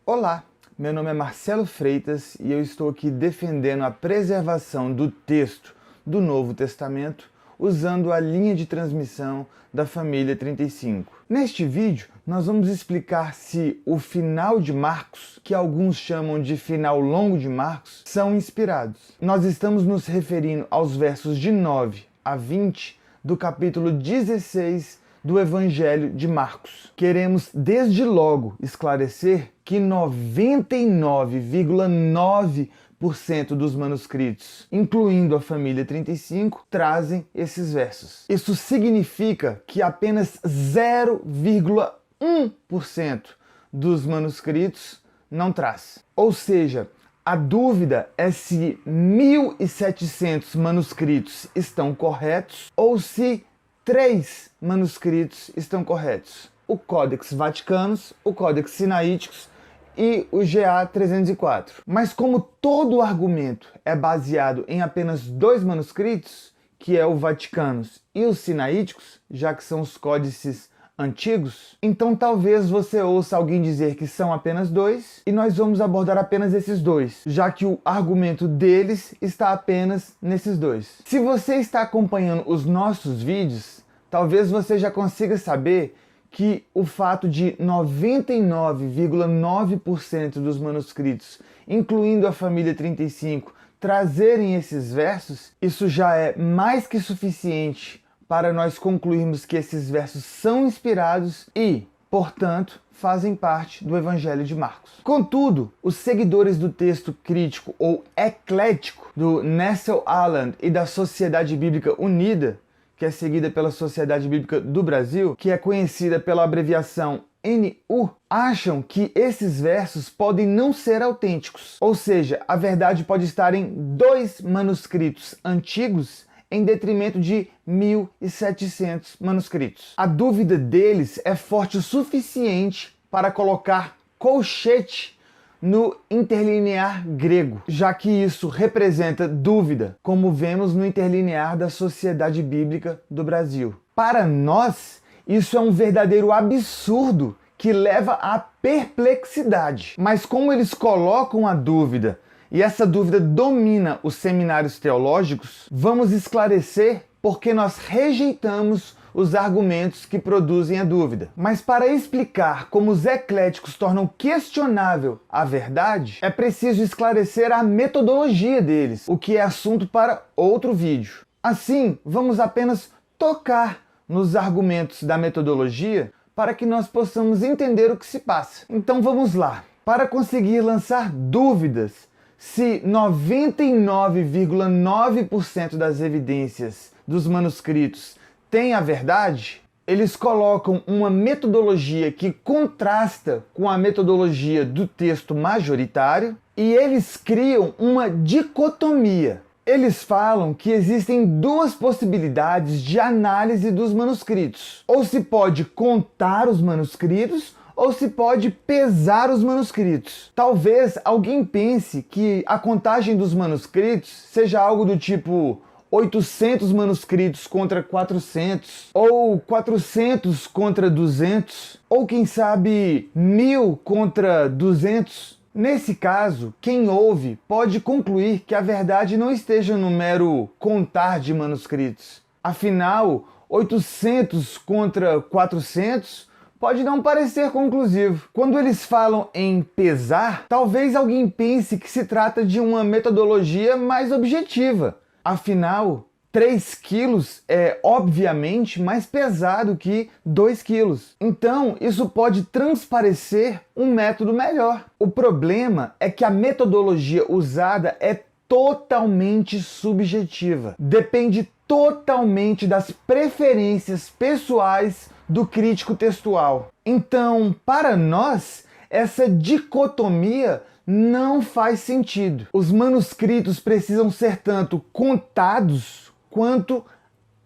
Olá, meu nome é Marcelo Freitas e eu estou aqui defendendo a preservação do texto do Novo Testamento usando a linha de transmissão da família 35. Neste vídeo, nós vamos explicar se o final de Marcos, que alguns chamam de final longo de Marcos, são inspirados. Nós estamos nos referindo aos versos de 9 a 20 do capítulo 16 do Evangelho de Marcos. Queremos desde logo esclarecer que 99,9% dos manuscritos, incluindo a família 35, trazem esses versos. Isso significa que apenas 0,1% dos manuscritos não traz. Ou seja, a dúvida é se 1.700 manuscritos estão corretos ou se 3 manuscritos estão corretos: o Codex Vaticanus, o Codex Sinaíticos e o GA 304. Mas como todo argumento é baseado em apenas 2 manuscritos, que é o Vaticanus e os Sinaíticos, já que são os códices antigos, então talvez você ouça alguém dizer que são apenas 2 e nós vamos abordar apenas esses 2, já que o argumento deles está apenas nesses 2. Se você está acompanhando os nossos vídeos, talvez você já consiga saber que o fato de 99,9% dos manuscritos, incluindo a família 35, trazerem esses versos, isso já é mais que suficiente para nós concluirmos que esses versos são inspirados e, portanto, fazem parte do Evangelho de Marcos. Contudo, os seguidores do texto crítico ou eclético do Nessel Aland e da Sociedade Bíblica Unida, que é seguida pela Sociedade Bíblica do Brasil, que é conhecida pela abreviação NU, acham que esses versos podem não ser autênticos. Ou seja, a verdade pode estar em 2 manuscritos antigos em detrimento de 1.700 manuscritos. A dúvida deles é forte o suficiente para colocar colchete no interlinear grego, já que isso representa dúvida, como vemos no interlinear da Sociedade Bíblica do Brasil. Para nós, isso é um verdadeiro absurdo que leva à perplexidade. Mas como eles colocam a dúvida e essa dúvida domina os seminários teológicos, vamos esclarecer porque nós rejeitamos os argumentos que produzem a dúvida. Mas para explicar como os ecléticos tornam questionável a verdade, é preciso esclarecer a metodologia deles, o que é assunto para outro vídeo. Assim, vamos apenas tocar nos argumentos da metodologia para que nós possamos entender o que se passa. Então vamos lá. Para conseguir lançar dúvidas se 99,9% das evidências dos manuscritos têm a verdade, eles colocam uma metodologia que contrasta com a metodologia do texto majoritário e eles criam uma dicotomia. Eles falam que existem 2 possibilidades de análise dos manuscritos. Ou se pode contar os manuscritos, ou se pode pesar os manuscritos. Talvez alguém pense que a contagem dos manuscritos seja algo do tipo 800 manuscritos contra 400, ou 400 contra 200, ou quem sabe 1000 contra 200. Nesse caso, quem ouve pode concluir que a verdade não esteja no mero contar de manuscritos. Afinal, 800 contra 400 pode não parecer conclusivo. Quando eles falam em pesar, talvez alguém pense que se trata de uma metodologia mais objetiva. Afinal, 3 quilos é obviamente mais pesado que 2 quilos. Então, isso pode transparecer um método melhor. O problema é que a metodologia usada é totalmente subjetiva. Depende totalmente das preferências pessoais do crítico textual. Então, para nós, essa dicotomia não faz sentido. Os manuscritos precisam ser tanto contados quanto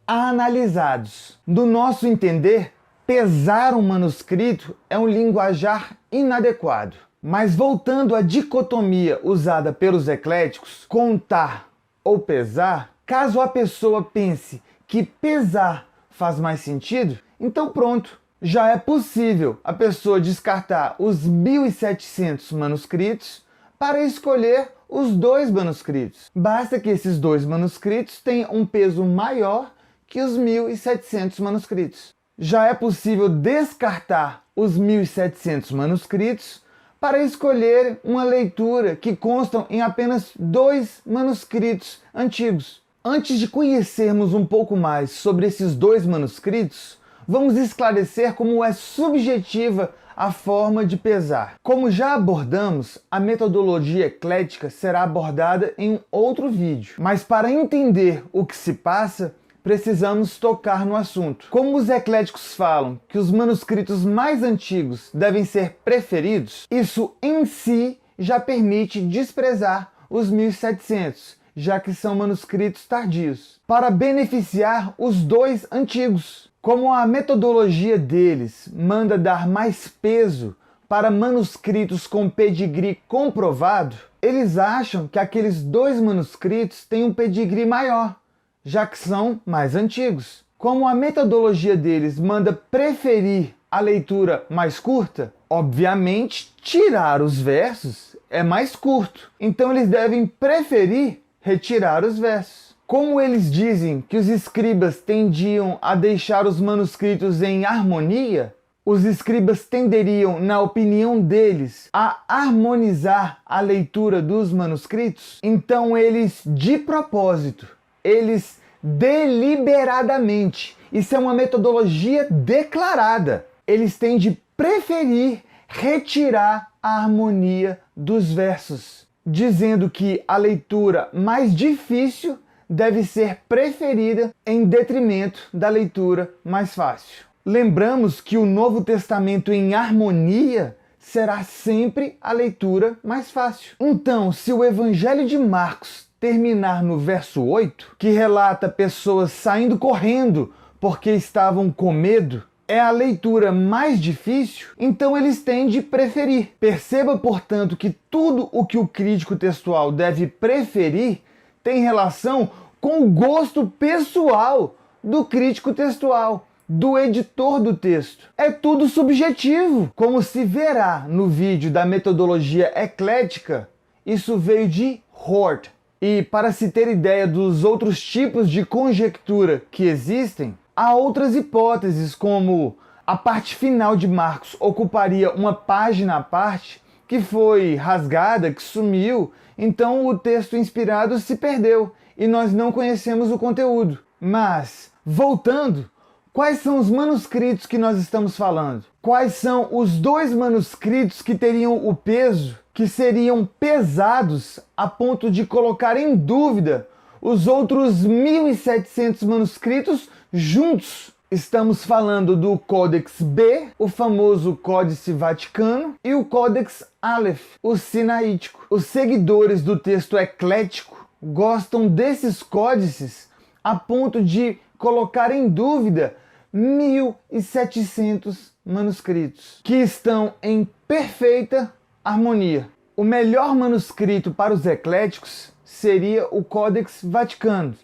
analisados. No nosso entender, pesar um manuscrito é um linguajar inadequado. Mas voltando à dicotomia usada pelos ecléticos, contar ou pesar, caso a pessoa pense que pesar faz mais sentido, então pronto, Já é possível a pessoa descartar os 1.700 manuscritos para escolher os 2 manuscritos. Basta que esses 2 manuscritos tenham um peso maior que os 1.700 manuscritos. Já é possível descartar os 1.700 manuscritos para escolher uma leitura que constam em apenas 2 manuscritos antigos. Antes de conhecermos um pouco mais sobre esses 2 manuscritos, vamos esclarecer como é subjetiva a forma de pesar. Como já abordamos, a metodologia eclética será abordada em um outro vídeo. Mas para entender o que se passa, precisamos tocar no assunto. Como os ecléticos falam que os manuscritos mais antigos devem ser preferidos, isso em si já permite desprezar os 1.700, já que são manuscritos tardios, para beneficiar os 2 antigos. Como a metodologia deles manda dar mais peso para manuscritos com pedigree comprovado, eles acham que aqueles 2 manuscritos têm um pedigree maior, já que são mais antigos. Como a metodologia deles manda preferir a leitura mais curta, obviamente tirar os versos é mais curto, então eles devem preferir retirar os versos. Como eles dizem que os escribas tendiam a deixar os manuscritos em harmonia, os escribas tenderiam, na opinião deles, a harmonizar a leitura dos manuscritos. Então eles, de propósito, eles deliberadamente, isso é uma metodologia declarada, eles têm de preferir retirar a harmonia dos versos, dizendo que a leitura mais difícil deve ser preferida em detrimento da leitura mais fácil. Lembramos que o Novo Testamento em harmonia será sempre a leitura mais fácil. Então, se o Evangelho de Marcos terminar no verso 8, que relata pessoas saindo correndo porque estavam com medo, é a leitura mais difícil, então eles têm de preferir. Perceba, portanto, que tudo o que o crítico textual deve preferir tem relação com o gosto pessoal do crítico textual, do editor do texto. É tudo subjetivo. Como se verá no vídeo da metodologia eclética, isso veio de Hort. E para se ter ideia dos outros tipos de conjectura que existem, há outras hipóteses, como a parte final de Marcos ocuparia uma página à parte, que foi rasgada, que sumiu, então o texto inspirado se perdeu e nós não conhecemos o conteúdo. Mas, voltando, quais são os manuscritos que nós estamos falando? Quais são os 2 manuscritos que teriam o peso, que seriam pesados a ponto de colocar em dúvida os outros 1.700 manuscritos juntos? Estamos falando do Códex B, o famoso Códice Vaticano, e o Códex Aleph, o Sinaítico. Os seguidores do texto eclético gostam desses códices a ponto de colocar em dúvida 1.700 manuscritos, que estão em perfeita harmonia. O melhor manuscrito para os ecléticos seria o Códex Vaticano,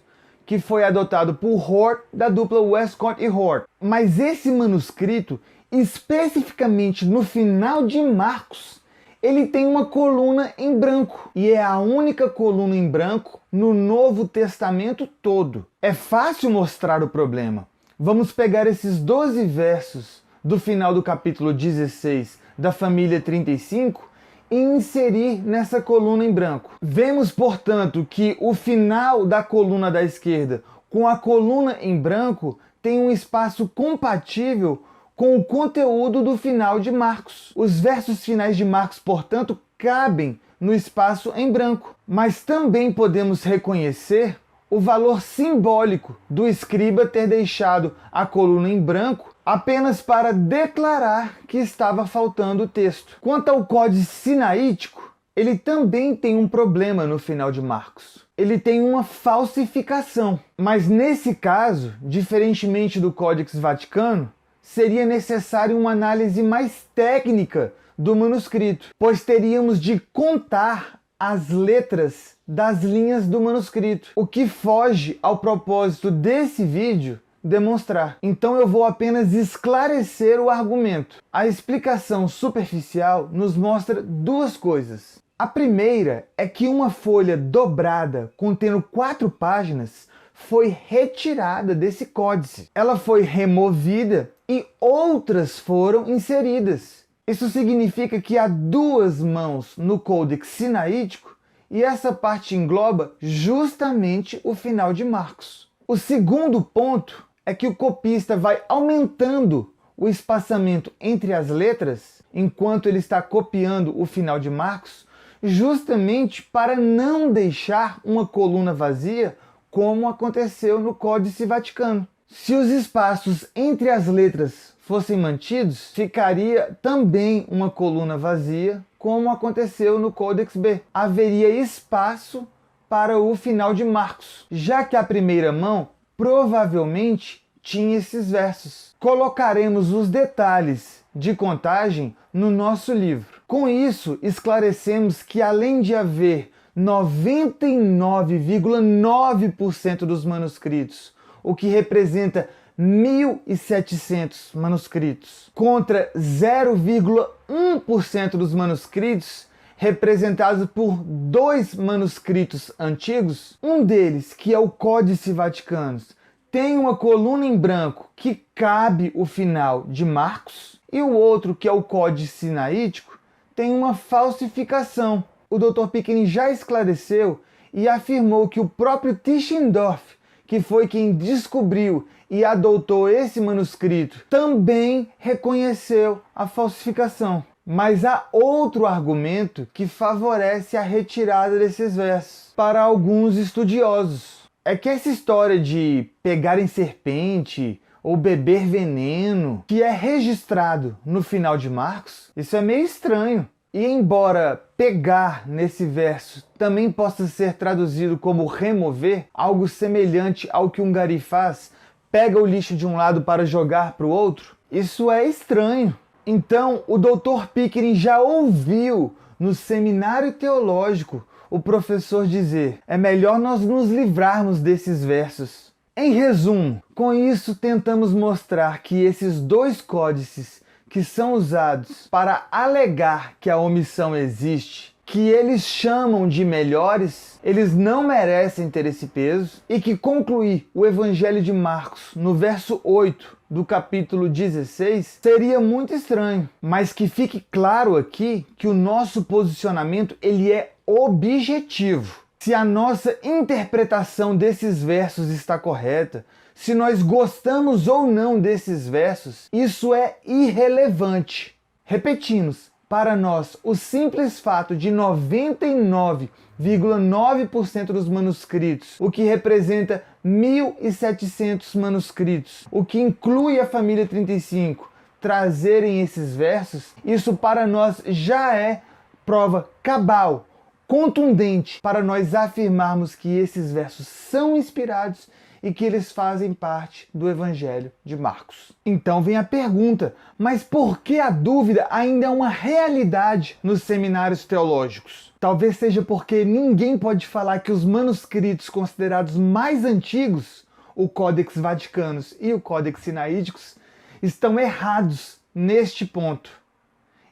que foi adotado por Hort, da dupla Westcott e Hort. Mas esse manuscrito, especificamente no final de Marcos, ele tem uma coluna em branco, e é a única coluna em branco no Novo Testamento todo. É fácil mostrar o problema. Vamos pegar esses 12 versos do final do capítulo 16 da família 35 e inserir nessa coluna em branco. Vemos, portanto, que o final da coluna da esquerda com a coluna em branco tem um espaço compatível com o conteúdo do final de Marcos. Os versos finais de Marcos, portanto, cabem no espaço em branco. Mas também podemos reconhecer o valor simbólico do escriba ter deixado a coluna em branco apenas para declarar que estava faltando o texto. Quanto ao Códice Sinaítico, ele também tem um problema no final de Marcos. Ele tem uma falsificação, mas nesse caso, diferentemente do Códex Vaticano, seria necessário uma análise mais técnica do manuscrito, pois teríamos de contar as letras das linhas do manuscrito, o que foge ao propósito desse vídeo demonstrar. Então eu vou apenas esclarecer o argumento. A explicação superficial nos mostra duas coisas. A primeira é que uma folha dobrada contendo 4 páginas foi retirada desse códice. Ela foi removida e outras foram inseridas. Isso significa que há 2 mãos no Codex Sinaítico e essa parte engloba justamente o final de Marcos. O segundo ponto é que o copista vai aumentando o espaçamento entre as letras enquanto ele está copiando o final de Marcos, justamente para não deixar uma coluna vazia, como aconteceu no Códice Vaticano. Se os espaços entre as letras fossem mantidos, ficaria também uma coluna vazia, como aconteceu no Codex B. Haveria espaço para o final de Marcos, já que a primeira mão provavelmente tinha esses versos. Colocaremos os detalhes de contagem no nosso livro. Com isso, esclarecemos que além de haver 99,9% dos manuscritos, o que representa 1.700 manuscritos, contra 0,1% dos manuscritos, representados por 2 manuscritos antigos. Um deles, que é o Códice Vaticano, tem uma coluna em branco que cabe o final de Marcos, e o outro, que é o Códice Sinaítico, tem uma falsificação. O Dr. Pickering já esclareceu e afirmou que o próprio Tischendorf, que foi quem descobriu e adotou esse manuscrito, também reconheceu a falsificação. Mas há outro argumento que favorece a retirada desses versos para alguns estudiosos. É que essa história de pegarem serpente ou beber veneno, que é registrado no final de Marcos, isso é meio estranho. E embora pegar nesse verso também possa ser traduzido como remover, algo semelhante ao que um gari faz, pega o lixo de um lado para jogar para o outro, isso é estranho. Então o Dr. Pickering já ouviu no seminário teológico o professor dizer: é melhor nós nos livrarmos desses versos. Em resumo, com isso tentamos mostrar que esses 2 códices que são usados para alegar que a omissão existe, que eles chamam de melhores, eles não merecem ter esse peso, e que concluir o Evangelho de Marcos no verso 8 do capítulo 16 seria muito estranho. Mas que fique claro aqui que o nosso posicionamento ele é objetivo. Se a nossa interpretação desses versos está correta, se nós gostamos ou não desses versos, isso é irrelevante. Repetimos, para nós, o simples fato de 99,9% dos manuscritos, o que representa 1.700 manuscritos, o que inclui a família 35, trazerem esses versos, isso para nós já é prova cabal, contundente, para nós afirmarmos que esses versos são inspirados e que eles fazem parte do Evangelho de Marcos. Então vem a pergunta, mas por que a dúvida ainda é uma realidade nos seminários teológicos? Talvez seja porque ninguém pode falar que os manuscritos considerados mais antigos, o Codex Vaticanus e o Codex Sinaíticos, estão errados neste ponto.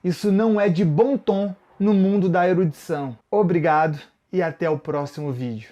Isso não é de bom tom no mundo da erudição. Obrigado e até o próximo vídeo.